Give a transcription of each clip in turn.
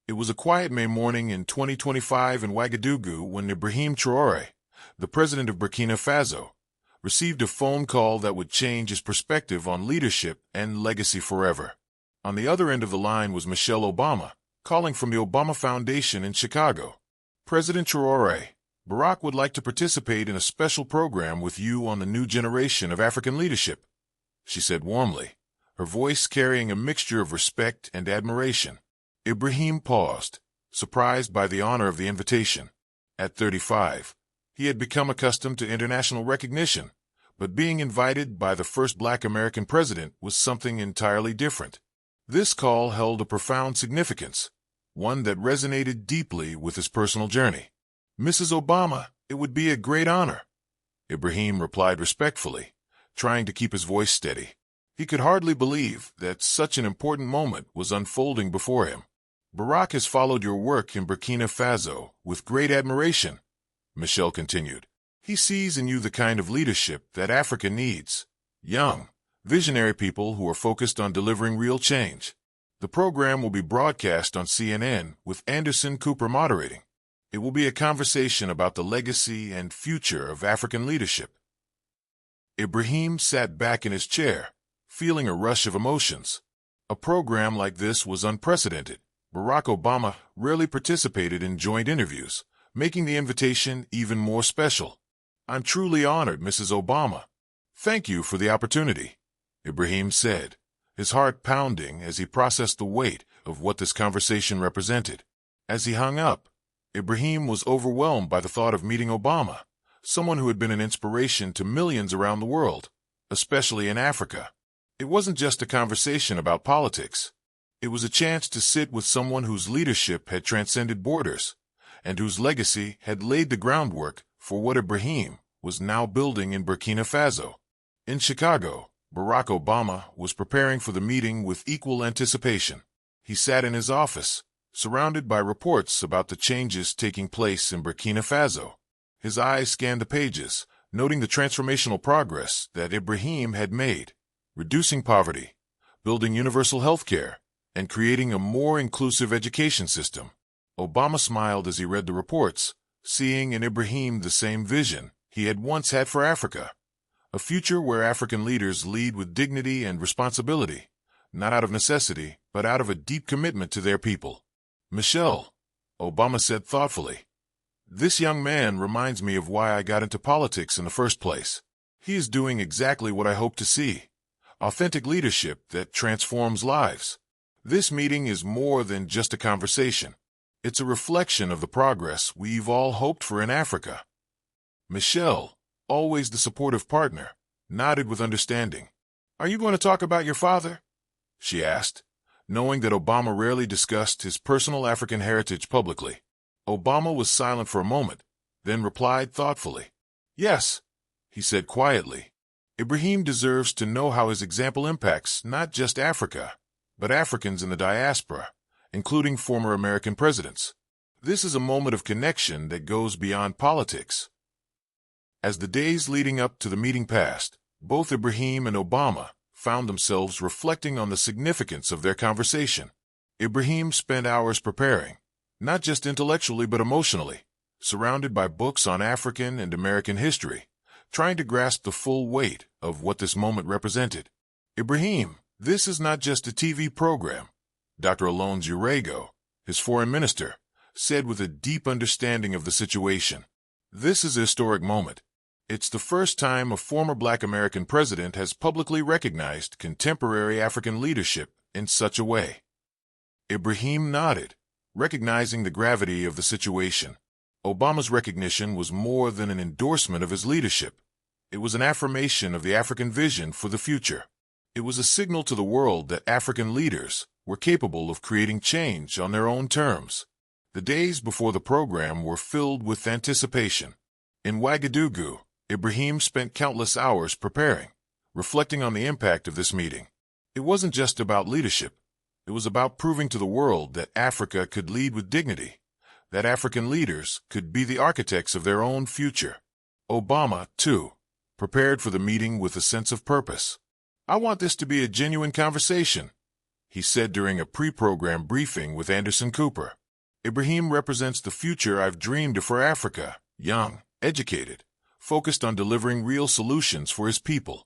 It was a quiet May morning in 2025 in Ouagadougou when Ibrahim Traoré, the president of Burkina Faso, received a phone call that would change his perspective on leadership and legacy forever. On the other end of the line was Michelle Obama, calling from the Obama Foundation in Chicago. President Traoré, Barack would like to participate in a special program with you on the new generation of African leadership, she said warmly, her voice carrying a mixture of respect and admiration. Ibrahim paused, surprised by the honor of the invitation. At 35, he had become accustomed to international recognition, but being invited by the first Black American president was something entirely different. This call held a profound significance, one that resonated deeply with his personal journey. "Mrs. Obama, it would be a great honor," Ibrahim replied respectfully, trying to keep his voice steady. He could hardly believe that such an important moment was unfolding before him. "Barack has followed your work in Burkina Faso with great admiration," Michelle continued. "He sees in you the kind of leadership that Africa needs. Young, visionary people who are focused on delivering real change." The program will be broadcast on CNN with Anderson Cooper moderating. It will be a conversation about the legacy and future of African leadership. Ibrahim sat back in his chair, feeling a rush of emotions. A program like this was unprecedented. Barack Obama rarely participated in joint interviews, making the invitation even more special. "I'm truly honored, Mrs. Obama. Thank you for the opportunity," Ibrahim said, his heart pounding as he processed the weight of what this conversation represented. As he hung up, Ibrahim was overwhelmed by the thought of meeting Obama, someone who had been an inspiration to millions around the world, especially in Africa. It wasn't just a conversation about politics. It was a chance to sit with someone whose leadership had transcended borders, and whose legacy had laid the groundwork for what Ibrahim was now building in Burkina Faso. In Chicago, Barack Obama was preparing for the meeting with equal anticipation. He sat in his office, surrounded by reports about the changes taking place in Burkina Faso. His eyes scanned the pages, noting the transformational progress that Ibrahim had made, reducing poverty, building universal health care, and creating a more inclusive education system. Obama smiled as he read the reports, seeing in Ibrahim the same vision he had once had for Africa, a future where African leaders lead with dignity and responsibility, not out of necessity, but out of a deep commitment to their people. "Michelle," Obama said thoughtfully, "this young man reminds me of why I got into politics in the first place. He is doing exactly what I hope to see, authentic leadership that transforms lives. This meeting is more than just a conversation. It's a reflection of the progress we've all hoped for in Africa." Michelle, always the supportive partner, nodded with understanding. "Are you going to talk about your father?" she asked, knowing that Obama rarely discussed his personal African heritage publicly. Obama was silent for a moment, then replied thoughtfully. "Yes," he said quietly. "Ibrahim deserves to know how his example impacts not just Africa, but Africans in the diaspora, including former American presidents. This is a moment of connection that goes beyond politics." As the days leading up to the meeting passed, both Ibrahim and Obama found themselves reflecting on the significance of their conversation. Ibrahim spent hours preparing, not just intellectually but emotionally, surrounded by books on African and American history, trying to grasp the full weight of what this moment represented. "Ibrahim, this is not just a TV program," Dr. Alonso Urrego, his foreign minister, said with a deep understanding of the situation. "This is a historic moment. It's the first time a former Black American president has publicly recognized contemporary African leadership in such a way." Ibrahim nodded, recognizing the gravity of the situation. Obama's recognition was more than an endorsement of his leadership. It was an affirmation of the African vision for the future. It was a signal to the world that African leaders were capable of creating change on their own terms. The days before the program were filled with anticipation. In Ouagadougou, Ibrahim spent countless hours preparing, reflecting on the impact of this meeting. It wasn't just about leadership. It was about proving to the world that Africa could lead with dignity, that African leaders could be the architects of their own future. Obama, too, prepared for the meeting with a sense of purpose. "I want this to be a genuine conversation," he said during a pre-program briefing with Anderson Cooper. Ibrahim represents the future I've dreamed of for Africa, young, educated, focused on delivering real solutions for his people.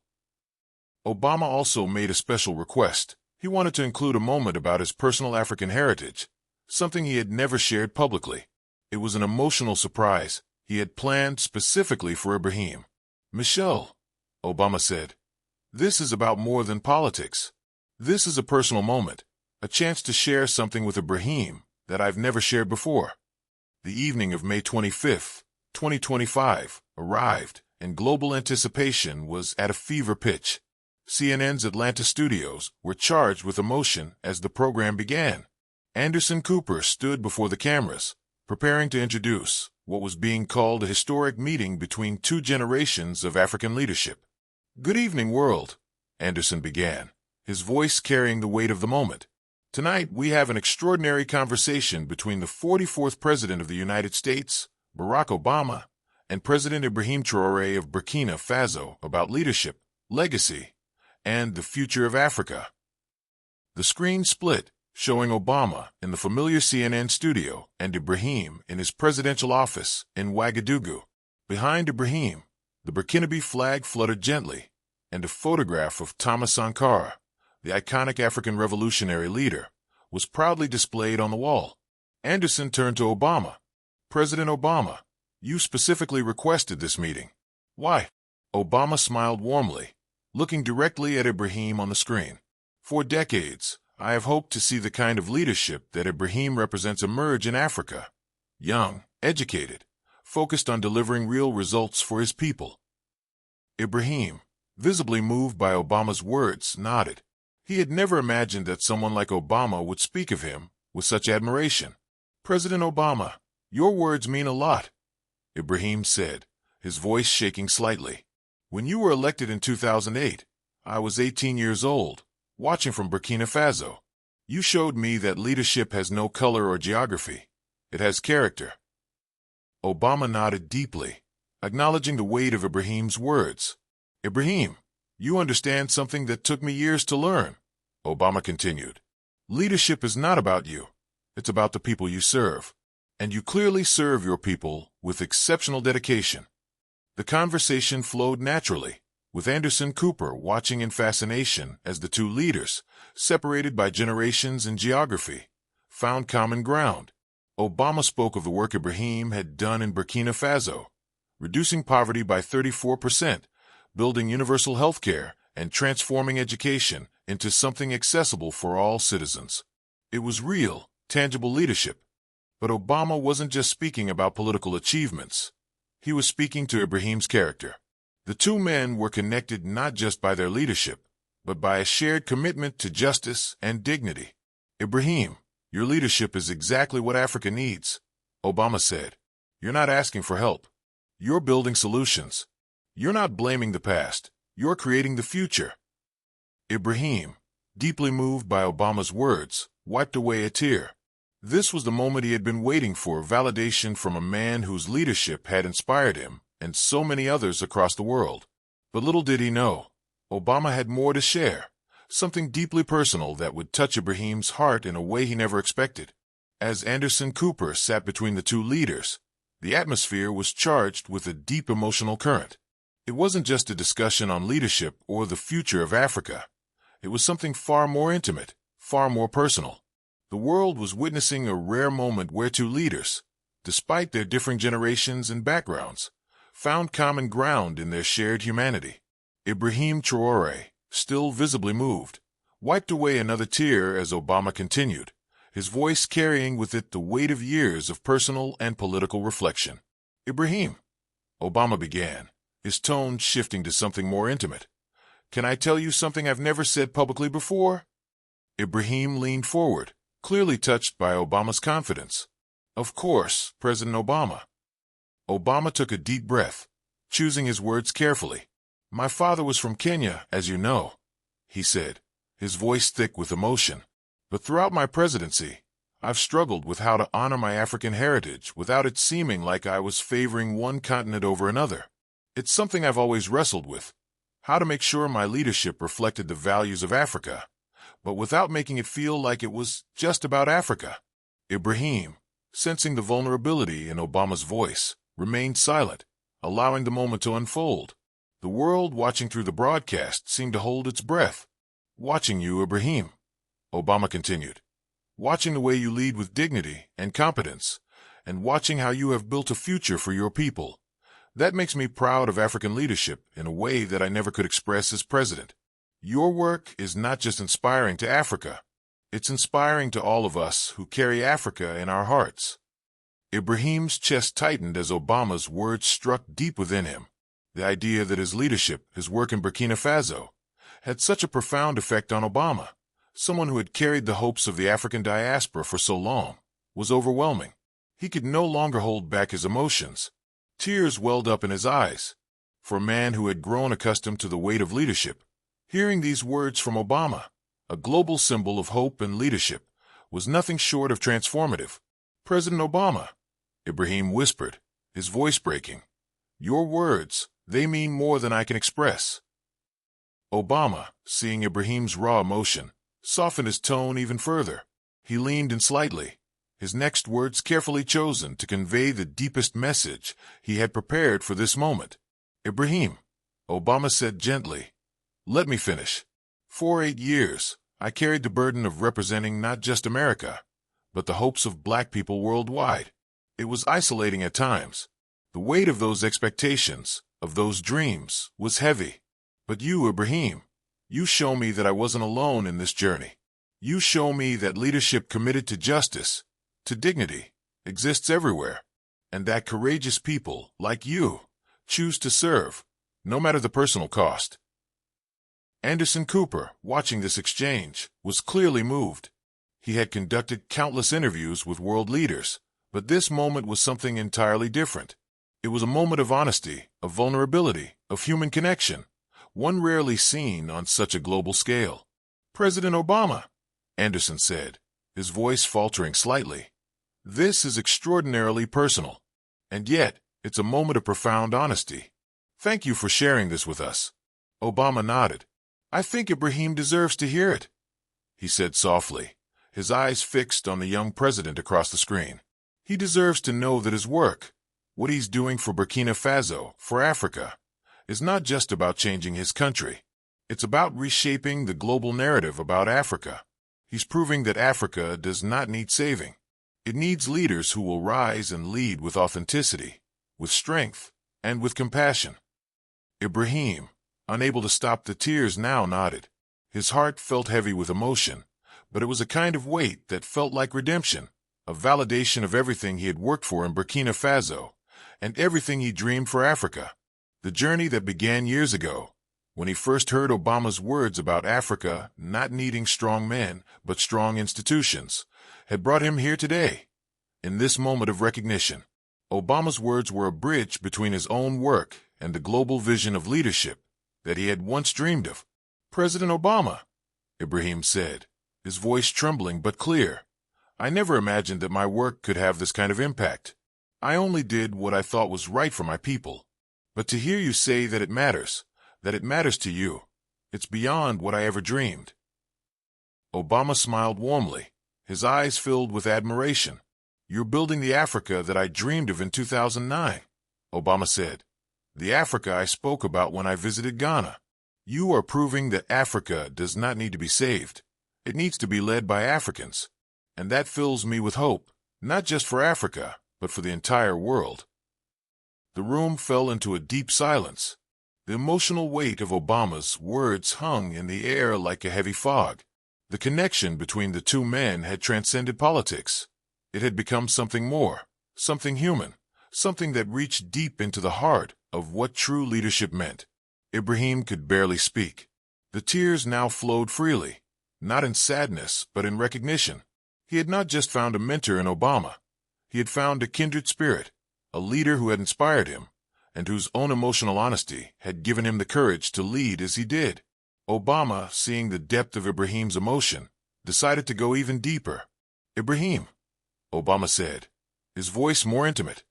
Obama also made a special request. He wanted to include a moment about his personal African heritage, something he had never shared publicly. It was an emotional surprise he had planned specifically for Ibrahim. "Michelle," Obama said, "this is about more than politics. This is a personal moment, a chance to share something with Ibrahim that I've never shared before." The evening of May 25, 2025, arrived, and global anticipation was at a fever pitch. CNN's Atlanta studios were charged with emotion as the program began. Anderson Cooper stood before the cameras, preparing to introduce what was being called a historic meeting between two generations of African leadership. "Good evening, world," Anderson began, his voice carrying the weight of the moment. "Tonight, we have an extraordinary conversation between the 44th President of the United States, Barack Obama, and President Ibrahim Traoré of Burkina Faso about leadership, legacy, and the future of Africa." The screen split, showing Obama in the familiar CNN studio and Ibrahim in his presidential office in Ouagadougou. Behind Ibrahim, the Burkinabe flag fluttered gently, and a photograph of Thomas Sankara, the iconic African revolutionary leader, was proudly displayed on the wall. Anderson turned to Obama. "President Obama, you specifically requested this meeting. Why?" Obama smiled warmly, looking directly at Ibrahim on the screen. "For decades, I have hoped to see the kind of leadership that Ibrahim represents emerge in Africa. Young, educated, focused on delivering real results for his people." Ibrahim, visibly moved by Obama's words, nodded. He had never imagined that someone like Obama would speak of him with such admiration. "President Obama, your words mean a lot," Ibrahim said, his voice shaking slightly. "When you were elected in 2008, I was 18 years old, watching from Burkina Faso. You showed me that leadership has no color or geography. It has character." Obama nodded deeply, acknowledging the weight of Ibrahim's words. "Ibrahim, you understand something that took me years to learn," Obama continued. "Leadership is not about you. It's about the people you serve. And you clearly serve your people with exceptional dedication." The conversation flowed naturally, with Anderson Cooper watching in fascination as the two leaders, separated by generations and geography, found common ground. Obama spoke of the work Ibrahim had done in Burkina Faso, reducing poverty by 34%, building universal health care, and transforming education into something accessible for all citizens. It was real, tangible leadership. But Obama wasn't just speaking about political achievements. He was speaking to Ibrahim's character. The two men were connected not just by their leadership, but by a shared commitment to justice and dignity. "Ibrahim, your leadership is exactly what Africa needs," Obama said. "You're not asking for help. You're building solutions. You're not blaming the past. You're creating the future." Ibrahim, deeply moved by Obama's words, wiped away a tear. This was the moment he had been waiting for, validation from a man whose leadership had inspired him and so many others across the world. But little did he know, Obama had more to share, something deeply personal that would touch Ibrahim's heart in a way he never expected. As Anderson Cooper sat between the two leaders, the atmosphere was charged with a deep emotional current. It wasn't just a discussion on leadership or the future of Africa. It was something far more intimate, far more personal. The world was witnessing a rare moment where two leaders, despite their differing generations and backgrounds, found common ground in their shared humanity. Ibrahim Traoré, still visibly moved, wiped away another tear as Obama continued, his voice carrying with it the weight of years of personal and political reflection. "Ibrahim," Obama began, his tone shifting to something more intimate. "Can I tell you something I've never said publicly before?" Ibrahim leaned forward, clearly touched by Obama's confidence. "Of course, President Obama." Obama took a deep breath, choosing his words carefully. "My father was from Kenya, as you know," he said, his voice thick with emotion. "But throughout my presidency, I've struggled with how to honor my African heritage without it seeming like I was favoring one continent over another. It's something I've always wrestled with, how to make sure my leadership reflected the values of Africa, but without making it feel like it was just about Africa. Ibrahim, sensing the vulnerability in Obama's voice, remained silent, allowing the moment to unfold. The world watching through the broadcast seemed to hold its breath. "Watching you, Ibrahim," Obama continued. "Watching the way you lead with dignity and competence, and watching how you have built a future for your people. That makes me proud of African leadership in a way that I never could express as president. Your work is not just inspiring to Africa. It's inspiring to all of us who carry Africa in our hearts." Ibrahim's chest tightened as Obama's words struck deep within him. The idea that his leadership, his work in Burkina Faso, had such a profound effect on Obama, someone who had carried the hopes of the African diaspora for so long, was overwhelming. He could no longer hold back his emotions. Tears welled up in his eyes. For a man who had grown accustomed to the weight of leadership, hearing these words from Obama, a global symbol of hope and leadership, was nothing short of transformative. "President Obama," Ibrahim whispered, his voice breaking, "your words, they mean more than I can express." Obama, seeing Ibrahim's raw emotion, softened his tone even further. He leaned in slightly, his next words carefully chosen to convey the deepest message he had prepared for this moment. "Ibrahim," Obama said gently, "let me finish. For 8 years, I carried the burden of representing not just America, but the hopes of black people worldwide. It was isolating at times. The weight of those expectations, of those dreams, was heavy. But you, Ibrahim, you show me that I wasn't alone in this journey. You show me that leadership committed to justice, to dignity, exists everywhere, and that courageous people, like you, choose to serve, no matter the personal cost." Anderson Cooper, watching this exchange, was clearly moved. He had conducted countless interviews with world leaders, but this moment was something entirely different. It was a moment of honesty, of vulnerability, of human connection, one rarely seen on such a global scale. "President Obama," Anderson said, his voice faltering slightly, "this is extraordinarily personal, and yet it's a moment of profound honesty. Thank you for sharing this with us." Obama nodded. "I think Ibrahim deserves to hear it," he said softly, his eyes fixed on the young president across the screen. "He deserves to know that his work, what he's doing for Burkina Faso, for Africa, is not just about changing his country. It's about reshaping the global narrative about Africa. He's proving that Africa does not need saving. It needs leaders who will rise and lead with authenticity, with strength, and with compassion." Ibrahim, unable to stop the tears, now nodded. His heart felt heavy with emotion, but it was a kind of weight that felt like redemption, a validation of everything he had worked for in Burkina Faso, and everything he dreamed for Africa. The journey that began years ago, when he first heard Obama's words about Africa not needing strong men, but strong institutions, had brought him here today. In this moment of recognition, Obama's words were a bridge between his own work and the global vision of leadership that he had once dreamed of. "President Obama," Ibrahim said, his voice trembling but clear, "I never imagined that my work could have this kind of impact. I only did what I thought was right for my people. But to hear you say that it matters to you, it's beyond what I ever dreamed." Obama smiled warmly, his eyes filled with admiration. "You're building the Africa that I dreamed of in 2009, Obama said. "The Africa I spoke about when I visited Ghana. You are proving that Africa does not need to be saved. It needs to be led by Africans. And that fills me with hope, not just for Africa, but for the entire world." The room fell into a deep silence. The emotional weight of Obama's words hung in the air like a heavy fog. The connection between the two men had transcended politics. It had become something more, something human, something that reached deep into the heart of what true leadership meant. Ibrahim could barely speak. The tears now flowed freely, not in sadness, but in recognition. He had not just found a mentor in Obama. He had found a kindred spirit, a leader who had inspired him, and whose own emotional honesty had given him the courage to lead as he did. Obama, seeing the depth of Ibrahim's emotion, decided to go even deeper. "Ibrahim," Obama said, his voice more intimate,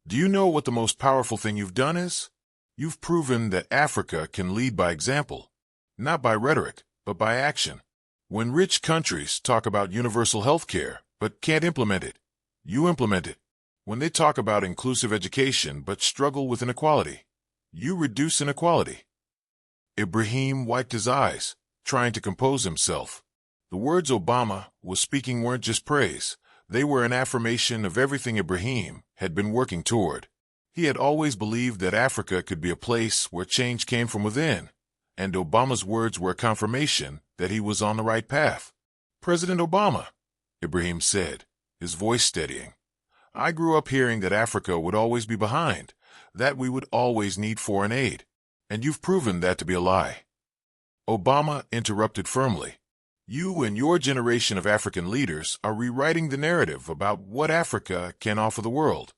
"do you know what the most powerful thing you've done is? You've proven that Africa can lead by example, not by rhetoric, but by action. When rich countries talk about universal health care but can't implement it, you implement it. When they talk about inclusive education but struggle with inequality, you reduce inequality. Ibrahim wiped his eyes, trying to compose himself. The words Obama was speaking weren't just praise. They were an affirmation of everything Ibrahim had been working toward. He had always believed that Africa could be a place where change came from within, and Obama's words were a confirmation that he was on the right path. President Obama, Ibrahim said, his voice steadying. I grew up hearing that Africa would always be behind, that we would always need foreign aid, and you've proven that to be a lie. Obama interrupted firmly. You and your generation of African leaders are rewriting the narrative about what Africa can offer the world.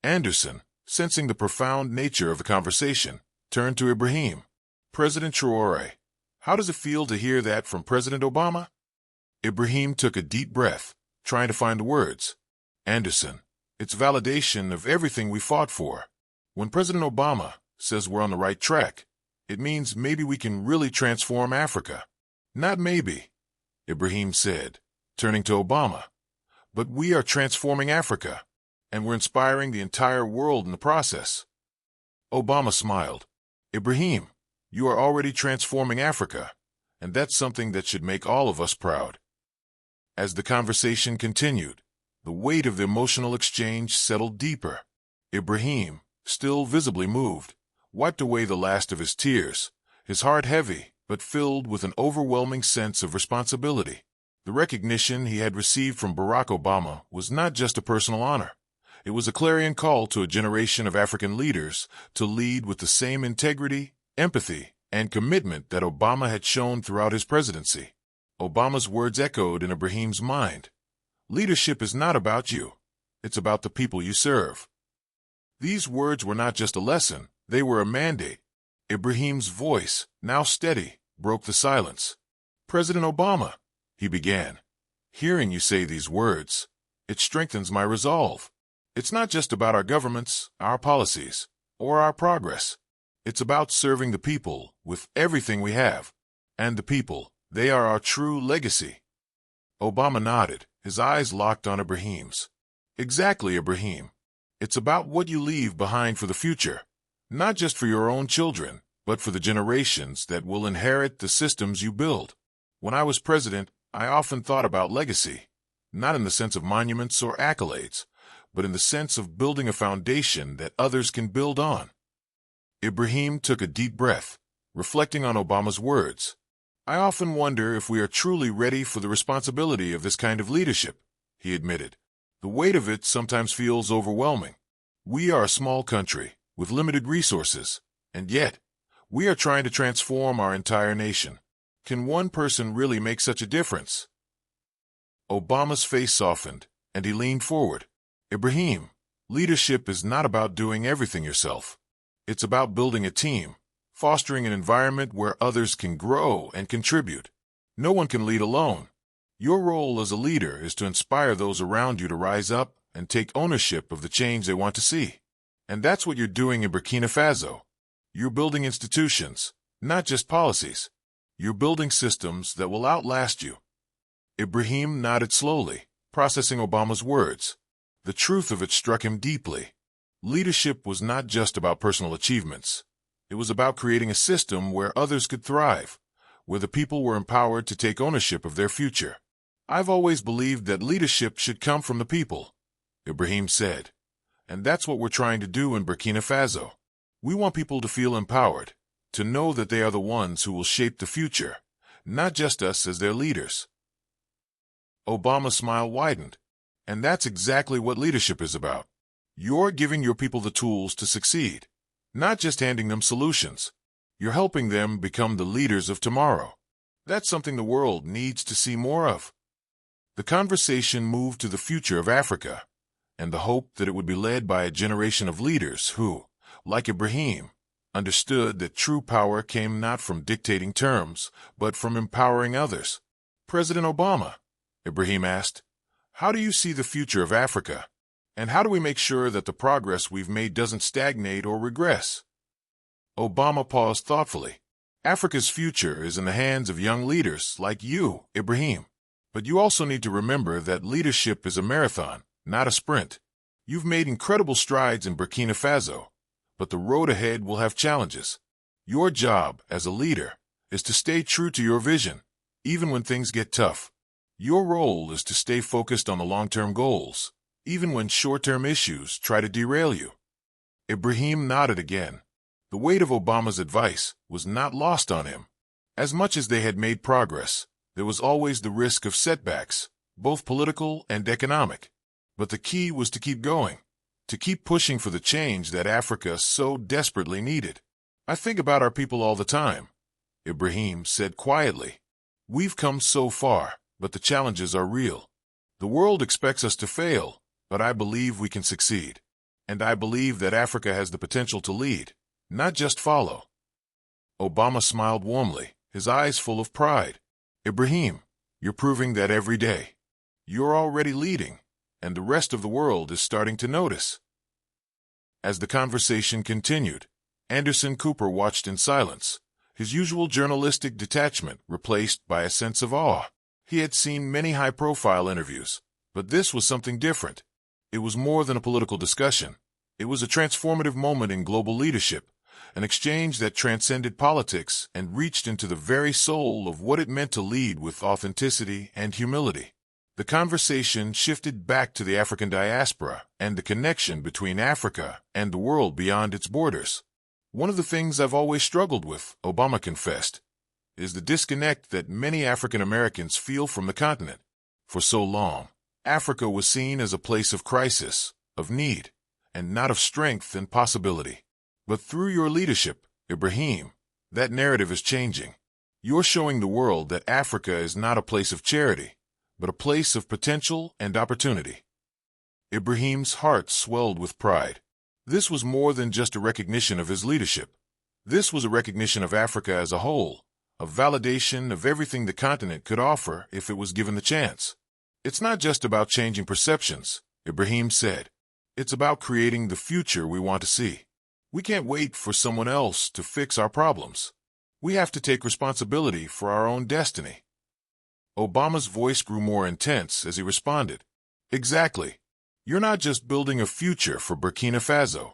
Anderson, sensing the profound nature of the conversation, turned to Ibrahim. President Traoré, how does it feel to hear that from President Obama? Ibrahim took a deep breath, trying to find the words. Anderson, it's validation of everything we fought for. When President Obama says we're on the right track, it means maybe we can really transform Africa. Not maybe, Ibrahim said, turning to Obama. But we are transforming Africa, and we're inspiring the entire world in the process. Obama smiled. Ibrahim, you are already transforming Africa, and that's something that should make all of us proud. As the conversation continued, the weight of the emotional exchange settled deeper. Ibrahim, still visibly moved, wiped away the last of his tears, his heart heavy, but filled with an overwhelming sense of responsibility. The recognition he had received from Barack Obama was not just a personal honor. It was a clarion call to a generation of African leaders to lead with the same integrity, empathy, and commitment that Obama had shown throughout his presidency. Obama's words echoed in Ibrahim's mind. Leadership is not about you. It's about the people you serve. These words were not just a lesson, they were a mandate. Ibrahim's voice, now steady, broke the silence. President Obama, he began, hearing you say these words, it strengthens my resolve. It's not just about our governments, our policies, or our progress. It's about serving the people with everything we have. And the people, they are our true legacy. Obama nodded, his eyes locked on Ibrahim's. Exactly, Ibrahim. It's about what you leave behind for the future, not just for your own children, but for the generations that will inherit the systems you build. When I was president, I often thought about legacy, not in the sense of monuments or accolades, but in the sense of building a foundation that others can build on. Ibrahim took a deep breath, reflecting on Obama's words. I often wonder if we are truly ready for the responsibility of this kind of leadership, he admitted. The weight of it sometimes feels overwhelming. We are a small country with limited resources, and yet, we are trying to transform our entire nation. Can one person really make such a difference? Obama's face softened, and he leaned forward. Ibrahim, leadership is not about doing everything yourself. It's about building a team, fostering an environment where others can grow and contribute. No one can lead alone. Your role as a leader is to inspire those around you to rise up and take ownership of the change they want to see. And that's what you're doing in Burkina Faso. You're building institutions, not just policies. You're building systems that will outlast you. Ibrahim nodded slowly, processing Obama's words. The truth of it struck him deeply. Leadership was not just about personal achievements. It was about creating a system where others could thrive, where the people were empowered to take ownership of their future. I've always believed that leadership should come from the people, Ibrahim said. And that's what we're trying to do in Burkina Faso. We want people to feel empowered, to know that they are the ones who will shape the future, not just us as their leaders. Obama's smile widened. And that's exactly what leadership is about. You're giving your people the tools to succeed, not just handing them solutions. You're helping them become the leaders of tomorrow. That's something the world needs to see more of. The conversation moved to the future of Africa, and the hope that it would be led by a generation of leaders who, like Ibrahim, understood that true power came not from dictating terms, but from empowering others. President Obama, Ibrahim asked, how do you see the future of Africa? And how do we make sure that the progress we've made doesn't stagnate or regress? Obama paused thoughtfully. Africa's future is in the hands of young leaders like you, Ibrahim. But you also need to remember that leadership is a marathon, not a sprint. You've made incredible strides in Burkina Faso, but the road ahead will have challenges. Your job as a leader is to stay true to your vision, even when things get tough. Your role is to stay focused on the long-term goals, even when short-term issues try to derail you. Ibrahim nodded again. The weight of Obama's advice was not lost on him. As much as they had made progress, there was always the risk of setbacks, both political and economic. But the key was to keep going, to keep pushing for the change that Africa so desperately needed. I think about our people all the time, Ibrahim said quietly. We've come so far, but the challenges are real. The world expects us to fail, but I believe we can succeed. And I believe that Africa has the potential to lead, not just follow. Obama smiled warmly, his eyes full of pride. Ibrahim, you're proving that every day. You're already leading, and the rest of the world is starting to notice. As the conversation continued, Anderson Cooper watched in silence, his usual journalistic detachment replaced by a sense of awe. He had seen many high-profile interviews, but this was something different. It was more than a political discussion. It was a transformative moment in global leadership, an exchange that transcended politics and reached into the very soul of what it meant to lead with authenticity and humility. The conversation shifted back to the African diaspora and the connection between Africa and the world beyond its borders. One of the things I've always struggled with, Obama confessed, is the disconnect that many African Americans feel from the continent. For so long, Africa was seen as a place of crisis, of need, and not of strength and possibility. But through your leadership, Ibrahim, that narrative is changing. You're showing the world that Africa is not a place of charity, but a place of potential and opportunity. Ibrahim's heart swelled with pride. This was more than just a recognition of his leadership. This was a recognition of Africa as a whole, a validation of everything the continent could offer if it was given the chance. It's not just about changing perceptions, Ibrahim said. It's about creating the future we want to see. We can't wait for someone else to fix our problems. We have to take responsibility for our own destiny. Obama's voice grew more intense as he responded. Exactly. You're not just building a future for Burkina Faso.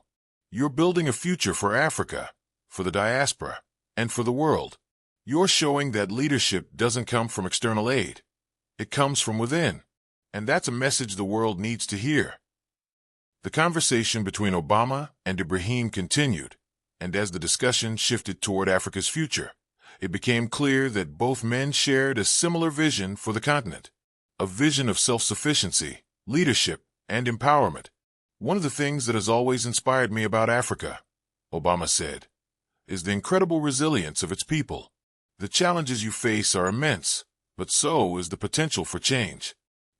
You're building a future for Africa, for the diaspora, and for the world. You're showing that leadership doesn't come from external aid. It comes from within. And that's a message the world needs to hear. The conversation between Obama and Ibrahim continued, and as the discussion shifted toward Africa's future, it became clear that both men shared a similar vision for the continent, a vision of self-sufficiency, leadership, and empowerment. One of the things that has always inspired me about Africa, Obama said, is the incredible resilience of its people. The challenges you face are immense, but so is the potential for change.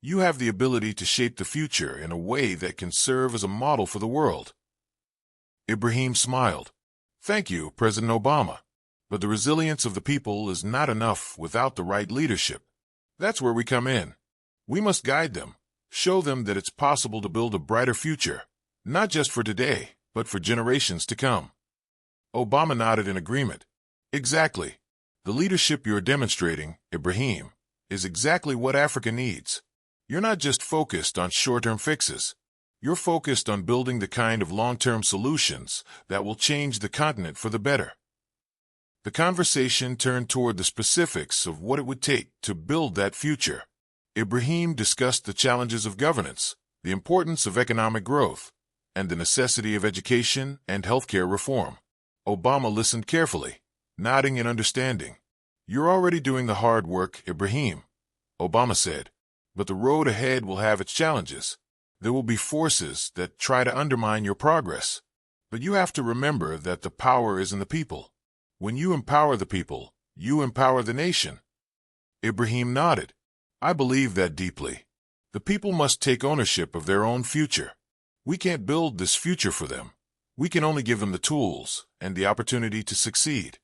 You have the ability to shape the future in a way that can serve as a model for the world. Ibrahim smiled. Thank you, President Obama. But the resilience of the people is not enough without the right leadership. That's where we come in. We must guide them, show them that it's possible to build a brighter future, not just for today, but for generations to come. Obama nodded in agreement. Exactly. The leadership you're demonstrating, Ibrahim, is exactly what Africa needs. You're not just focused on short-term fixes. You're focused on building the kind of long-term solutions that will change the continent for the better. The conversation turned toward the specifics of what it would take to build that future. Ibrahim discussed the challenges of governance, the importance of economic growth, and the necessity of education and healthcare reform. Obama listened carefully, nodding in understanding. You're already doing the hard work, Ibrahim, Obama said, but the road ahead will have its challenges. There will be forces that try to undermine your progress. But you have to remember that the power is in the people. When you empower the people, you empower the nation. Ibrahim nodded. I believe that deeply. The people must take ownership of their own future. We can't build this future for them. We can only give them the tools and the opportunity to succeed.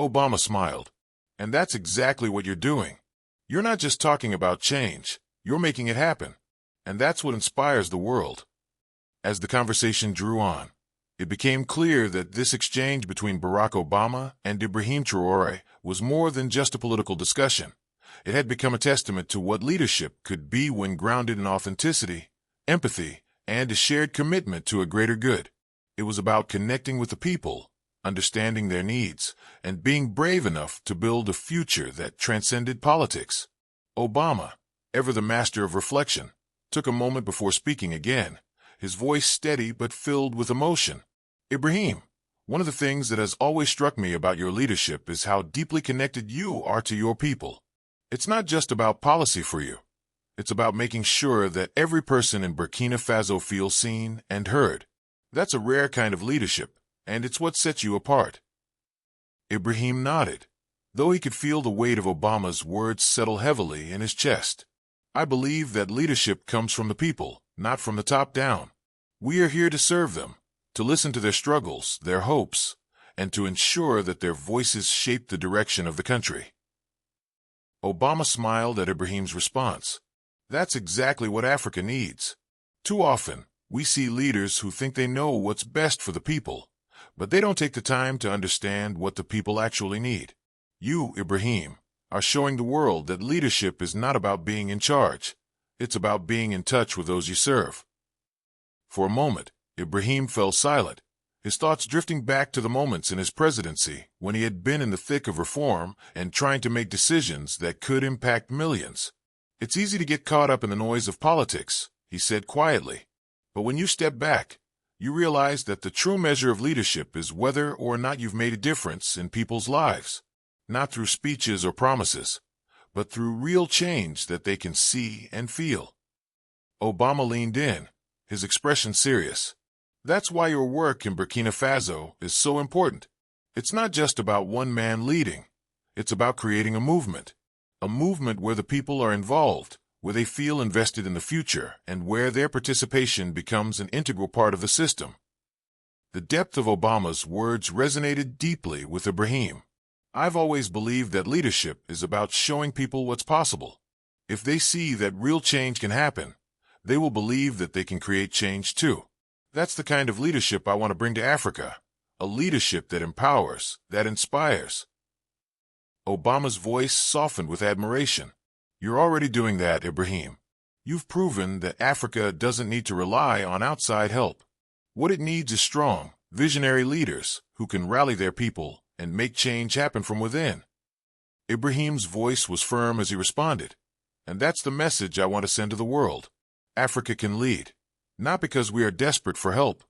Obama smiled. And that's exactly what you're doing. You're not just talking about change, you're making it happen. And that's what inspires the world. As the conversation drew on, It became clear that this exchange between Barack Obama and Ibrahim Traoré was more than just a political discussion. It had become a testament to what leadership could be when grounded in authenticity, empathy, and a shared commitment to a greater good. It was about connecting with the people, understanding their needs, and being brave enough to build a future that transcended politics. Obama, ever the master of reflection, took a moment before speaking again, his voice steady but filled with emotion. Ibrahim, one of the things that has always struck me about your leadership is how deeply connected you are to your people. It's not just about policy for you. It's about making sure that every person in Burkina Faso feels seen and heard. That's a rare kind of leadership, and it's what sets you apart. Ibrahim nodded, though he could feel the weight of Obama's words settle heavily in his chest. I believe that leadership comes from the people, not from the top down. We are here to serve them, to listen to their struggles, their hopes, and to ensure that their voices shape the direction of the country. Obama smiled at Ibrahim's response. That's exactly what Africa needs. Too often, we see leaders who think they know what's best for the people, but they don't take the time to understand what the people actually need. You, Ibrahim, are showing the world that leadership is not about being in charge. It's about being in touch with those you serve. For a moment, Ibrahim fell silent, his thoughts drifting back to the moments in his presidency when he had been in the thick of reform and trying to make decisions that could impact millions. It's easy to get caught up in the noise of politics, he said quietly. But when you step back, you realize that the true measure of leadership is whether or not you've made a difference in people's lives. Not through speeches or promises, but through real change that they can see and feel. Obama leaned in, his expression serious. That's why your work in Burkina Faso is so important. It's not just about one man leading. It's about creating a movement where the people are involved, where they feel invested in the future, and where their participation becomes an integral part of the system. The depth of Obama's words resonated deeply with Ibrahim. I've always believed that leadership is about showing people what's possible. If they see that real change can happen, they will believe that they can create change too. That's the kind of leadership I want to bring to Africa, a leadership that empowers, that inspires. Obama's voice softened with admiration. You're already doing that, Ibrahim. You've proven that Africa doesn't need to rely on outside help. What it needs is strong, visionary leaders who can rally their people and make change happen from within. Ibrahim's voice was firm as he responded, and that's the message I want to send to the world. Africa can lead, not because we are desperate for help,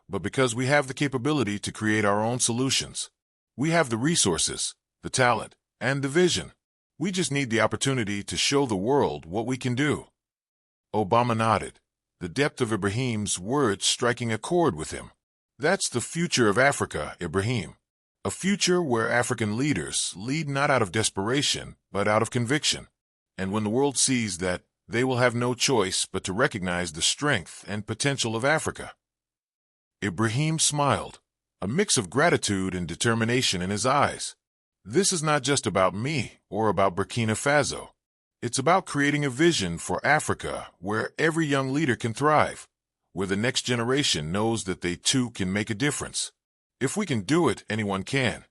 but because we have the capability to create our own solutions. We have the resources, the talent, and the vision. We just need the opportunity to show the world what we can do. Obama nodded, the depth of Ibrahim's words striking a chord with him. That's the future of Africa, Ibrahim. A future where African leaders lead not out of desperation, but out of conviction. And when the world sees that, they will have no choice but to recognize the strength and potential of Africa. Ibrahim smiled, a mix of gratitude and determination in his eyes. This is not just about me or about Burkina Faso. It's about creating a vision for Africa where every young leader can thrive, where the next generation knows that they too can make a difference. If we can do it, anyone can.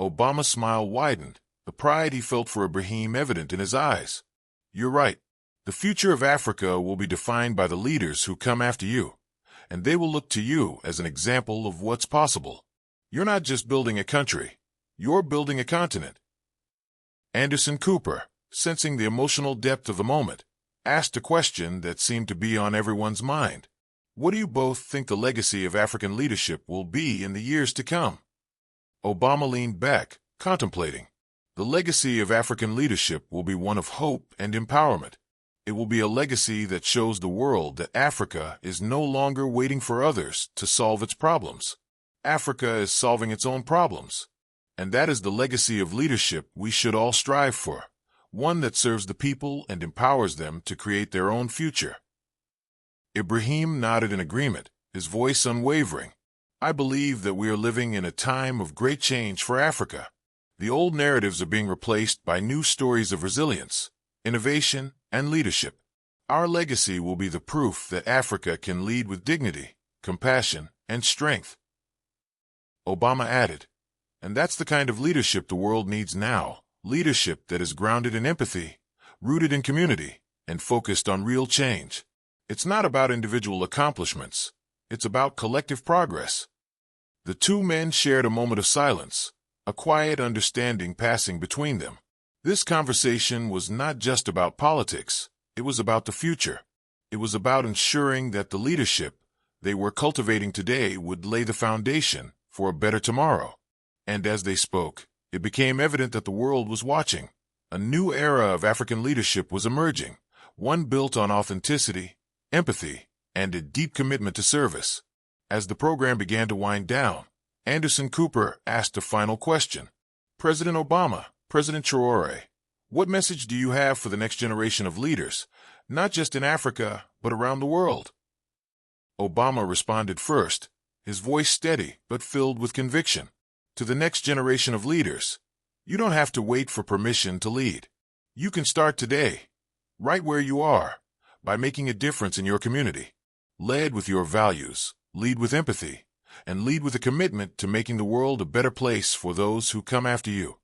Obama's smile widened, the pride he felt for Ibrahim evident in his eyes. You're right. The future of Africa will be defined by the leaders who come after you, and they will look to you as an example of what's possible. You're not just building a country. You're building a continent. Anderson Cooper, sensing the emotional depth of the moment, asked a question that seemed to be on everyone's mind. What do you both think the legacy of African leadership will be in the years to come? Obama leaned back, contemplating. The legacy of African leadership will be one of hope and empowerment. It will be a legacy that shows the world that Africa is no longer waiting for others to solve its problems. Africa is solving its own problems. And that is the legacy of leadership we should all strive for, one that serves the people and empowers them to create their own future. Ibrahim nodded in agreement, his voice unwavering. I believe that we are living in a time of great change for Africa. The old narratives are being replaced by new stories of resilience, innovation, and leadership. Our legacy will be the proof that Africa can lead with dignity, compassion, and strength. Obama added, and that's the kind of leadership the world needs now, leadership that is grounded in empathy, rooted in community, and focused on real change. It's not about individual accomplishments. It's about collective progress. The two men shared a moment of silence, a quiet understanding passing between them. This conversation was not just about politics. It was about the future. It was about ensuring that the leadership they were cultivating today would lay the foundation for a better tomorrow. And as they spoke, it became evident that the world was watching. A new era of African leadership was emerging, one built on authenticity, empathy, and a deep commitment to service. As the program began to wind down, Anderson Cooper asked a final question. President Obama, President Traoré, what message do you have for the next generation of leaders, not just in Africa, but around the world? Obama responded first, his voice steady but filled with conviction. To the next generation of leaders, you don't have to wait for permission to lead. You can start today, right where you are, by making a difference in your community. Lead with your values, lead with empathy, and lead with a commitment to making the world a better place for those who come after you.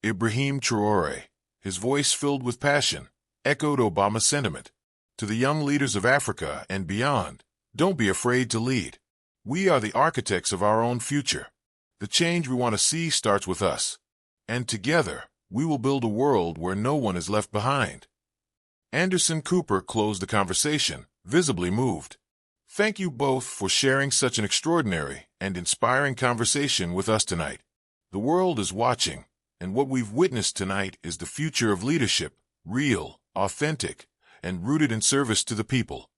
Ibrahim Traoré, his voice filled with passion, echoed Obama's sentiment. To the young leaders of Africa and beyond, don't be afraid to lead. We are the architects of our own future. The change we want to see starts with us. And together, we will build a world where no one is left behind. Anderson Cooper closed the conversation, visibly moved. Thank you both for sharing such an extraordinary and inspiring conversation with us tonight. The world is watching, and what we've witnessed tonight is the future of leadership, real, authentic, and rooted in service to the people.